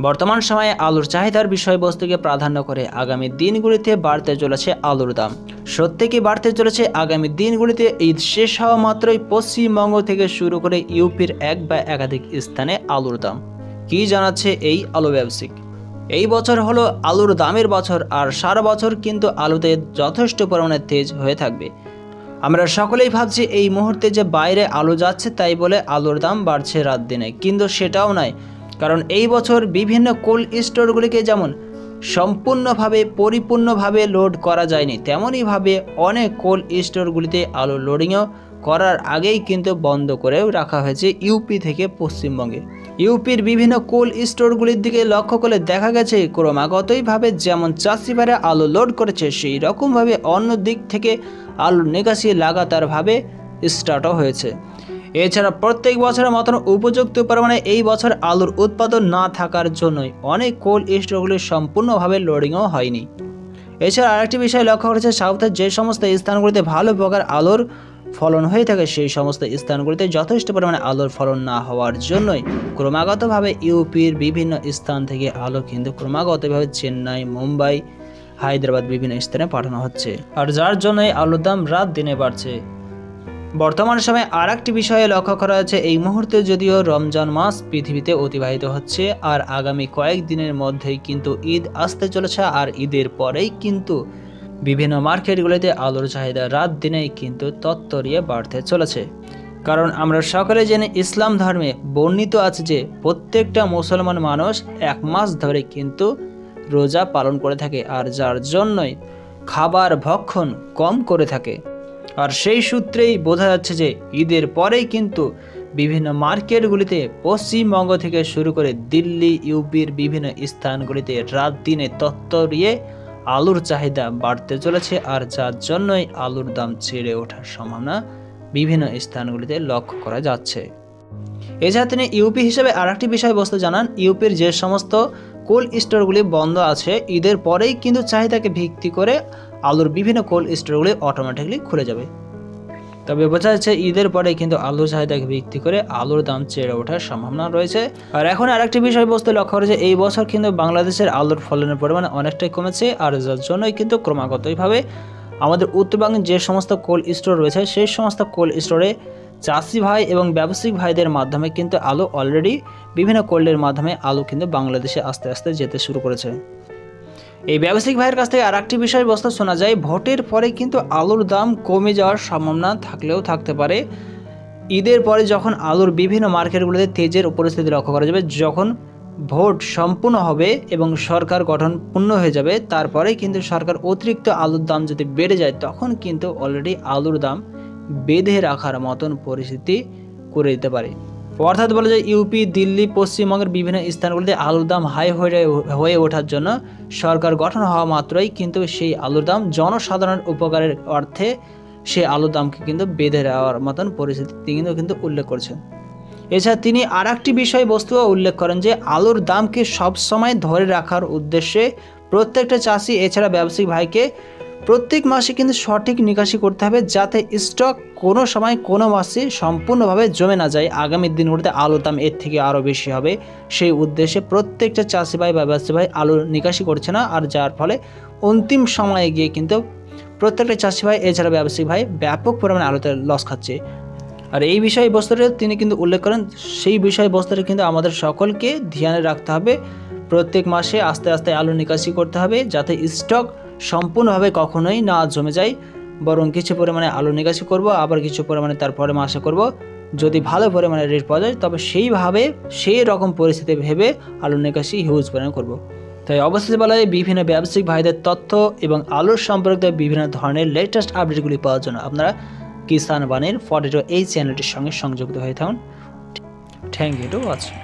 বর্তমান সময়ে আলুর চাহিদার বিষয়বস্তুকে প্রাধান্য করে আগামী দিনগুলিতে বাড়তে চলেছে আলুর দাম। সত্যি কি বাড়তে চলেছে আগামী দিনগুলিতে? ঈদ শেষ হওয়া মাত্রই পশ্চিমবঙ্গ থেকে শুরু করে ইউপির এক বা একাধিক স্থানে আলুর দাম। কি জানাচ্ছে এই আলু ব্যবসায়িক? এই বছর হলো আলুর দামের বছর, আর সারা বছর কিন্তু আলুতে যথেষ্ট পরিমাণে তেজ হয়ে থাকবে। আমরা সকলেই ভাবছি এই মুহূর্তে যে বাইরে আলু যাচ্ছে তাই বলে আলুর দাম বাড়ছে রাত দিনে, কিন্তু সেটাও নয়। কারণ এই বছর বিভিন্ন কোল্ড স্টোরগুলিকে যেমন সম্পূর্ণভাবে পরিপূর্ণভাবে লোড করা যায়নি, তেমনইভাবে অনেক কোল্ড স্টোরগুলিতে আলু লোডিংও করার আগেই কিন্তু বন্ধ করেও রাখা হয়েছে ইউপি থেকে পশ্চিমবঙ্গে। ইউপির বিভিন্ন কোল্ড স্টোরগুলির দিকে লক্ষ্য করলে দেখা গেছে ক্রমাগতইভাবে যেমন চাষিভাইরা আলু লোড করেছে, সেই রকমভাবে অন্য দিক থেকে আলুর নিকাশি লাগাতারভাবে স্টার্টও হয়েছে। এছাড়া প্রত্যেক বছরের মতন উপযুক্ত পরিমাণে এই বছর আলুর উৎপাদন না থাকার জন্যই অনেক কোল্ড স্টোরগুলি সম্পূর্ণভাবে লোডিংও হয়নি। এছাড়া আরেকটি বিষয় লক্ষ্য করেছে, সাউথের যে সমস্ত স্থানগুলিতে ভালো প্রকার আলুর ফলন হয়ে থাকে সেই সমস্ত স্থানগুলিতে যথেষ্ট পরিমাণে আলুর ফলন না হওয়ার জন্যই ক্রমাগতভাবে ইউপির বিভিন্ন স্থান থেকে আলু কিন্তু ক্রমাগতভাবে চেন্নাই, মুম্বাই, হায়দ্রাবাদ বিভিন্ন স্থানে পাঠানো হচ্ছে, আর যার জন্যই আলুর দাম রাত দিনে বাড়ছে। বর্তমান সময়ে আর একটি বিষয়ে লক্ষ্য করা হচ্ছে, এই মুহূর্তে যদিও রমজান মাস পৃথিবীতে অতিবাহিত হচ্ছে, আর আগামী কয়েকদিনের মধ্যেই কিন্তু ঈদ আসতে চলেছে, আর ঈদের পরেই কিন্তু বিভিন্ন মার্কেটগুলিতে আলুর চাহিদা রাত দিনেই কিন্তু তত্তরিয়ে বাড়তে চলেছে। কারণ আমরা সকলে জেনে ইসলাম ধর্মে বর্ণিত আছে যে প্রত্যেকটা মুসলমান মানুষ 1 মাস ধরে কিন্তু রোজা পালন করে থাকে, আর যার জন্যই খাবার ভক্ষণ কম করে থাকে। আর সেই সূত্রেই বোঝা যাচ্ছে যে ঈদের পরেই কিন্তু বিভিন্ন মার্কেটগুলিতে পশ্চিমবঙ্গ থেকে শুরু করে দিল্লি, ইউপির বিভিন্ন স্থানগুলিতে রাত দিনে তত্তরিয়ে আলুর চাহিদা বাড়তে চলেছে, আর যার জন্যই আলুর দাম ছেড়ে ওঠার সম্ভাবনা বিভিন্ন স্থানগুলিতে লক্ষ্য করা যাচ্ছে। এছাড়া তিনি ইউপি হিসেবে আর একটি বিষয়বস্তু জানান, ইউপির যে সমস্ত কোল্ড স্টোরগুলি বন্ধ আছে ঈদের পরেই কিন্তু চাহিদাকে ভিত্তি করে আলুর বিভিন্ন কোল্ড স্টোরগুলি অটোমেটিকলি খুলে যাবে। তবে বোঝা যাচ্ছে ঈদের পরে কিন্তু আলুর চাহিদাকে ভিত্তি করে আলুর দাম ছেড়ে ওঠার সম্ভাবনা রয়েছে। আর এখন আরেকটি বিষয়বস্তু লক্ষ্য করেছে, এই বছর কিন্তু বাংলাদেশের আলুর ফলনের পরিমাণ অনেকটাই কমেছে, আর যার জন্যই কিন্তু ক্রমাগতভাবে আমাদের উত্তরবঙ্গের যে সমস্ত কোল্ড স্টোর রয়েছে সেই সমস্ত কোল্ড স্টোরে চাষি ভাই এবং ব্যবসায়িক ভাইদের মাধ্যমে কিন্তু আলু অলরেডি বিভিন্ন কোল্ডের মাধ্যমে আলু কিন্তু বাংলাদেশে আস্তে আস্তে যেতে শুরু করেছে। এই ব্যবসায়িক ভাইয়ের কাছ থেকে আর একটি বিষয়বস্তু শোনা যায়, ভোটের পরে কিন্তু আলুর দাম কমে যাওয়ার সম্ভাবনা থাকলেও থাকতে পারে। ঈদের পরে যখন আলুর বিভিন্ন মার্কেটগুলোতে তেজের পরিস্থিতি লক্ষ্য করা যাবে, যখন ভোট সম্পূর্ণ হবে এবং সরকার গঠন পূর্ণ হয়ে যাবে, তারপরে কিন্তু সরকার অতিরিক্ত আলুর দাম যদি বেড়ে যায় তখন কিন্তু অলরেডি আলুর দাম বেঁধে রাখার মতন পরিস্থিতি করে দিতে পারে। অর্থাৎ বলা যায় ইউপি, দিল্লি, পশ্চিমবঙ্গের বিভিন্ন স্থানগুলিতে আলুর দাম হাই হয়ে ওঠার জন্য সরকার গঠন হওয়া মাত্রই কিন্তু সেই আলুর দাম জনসাধারণের উপকারের অর্থে সেই আলুর দামকে কিন্তু বেঁধে দেওয়ার মতন পরিস্থিতি তিনি কিন্তু উল্লেখ করছেন। এছাড়া তিনি আর একটি বিষয়বস্তুও উল্লেখ করেন যে আলুর দামকে সবসময় ধরে রাখার উদ্দেশ্যে প্রত্যেকটা চাষি এছাড়া ব্যবসায়িক ভাইকে প্রত্যেক মাসে কিন্তু সঠিক নিকাশি করতে হবে, যাতে স্টক কোনো সময় কোনো মাসে সম্পূর্ণভাবে জমে না যায়। আগামী দিনগুলোতে আলুর দাম এর থেকে আরও বেশি হবে, সেই উদ্দেশ্যে প্রত্যেকটা চাষি ভাই বা ব্যবসায়ী ভাই আলুর নিকাশি করছে না, আর যার ফলে অন্তিম সময়ে গিয়ে কিন্তু প্রত্যেকটা চাষি ভাই এছাড়া ব্যবসায়ী ভাই ব্যাপক পরিমাণে আলুতে লস খাচ্ছে। আর এই বিষয়বস্তুটা তিনি কিন্তু উল্লেখ করেন, সেই বিষয়বস্তুটা কিন্তু আমাদের সকলকে ধ্যানে রাখতে হবে। প্রত্যেক মাসে আস্তে আস্তে আলু নিকাশি করতে হবে, যাতে স্টক সম্পূর্ণভাবে কখনোই না জমে যায়, বরং কিছু পরিমাণে আলু নিকাশি করব, আবার কিছু পরিমাণে তারপরে মাসে করব। যদি ভালো পরিমাণে রেট পাওয়া যায় তবে সেইভাবে সেই রকম পরিস্থিতি ভেবে আলু নিকাশি হিউজ পরিমাণে করব। তাই অবশ্যই বলা যায় বিভিন্ন ব্যবসায়িক ভাইদের তথ্য এবং আলুর সম্পর্কে বিভিন্ন ধরনের লেটেস্ট আপডেটগুলি পাওয়ার জন্য আপনারা কিষান বাণীর 42 এই চ্যানেলটির সঙ্গে সংযুক্ত হয়ে থাকুন। Thank you to watching.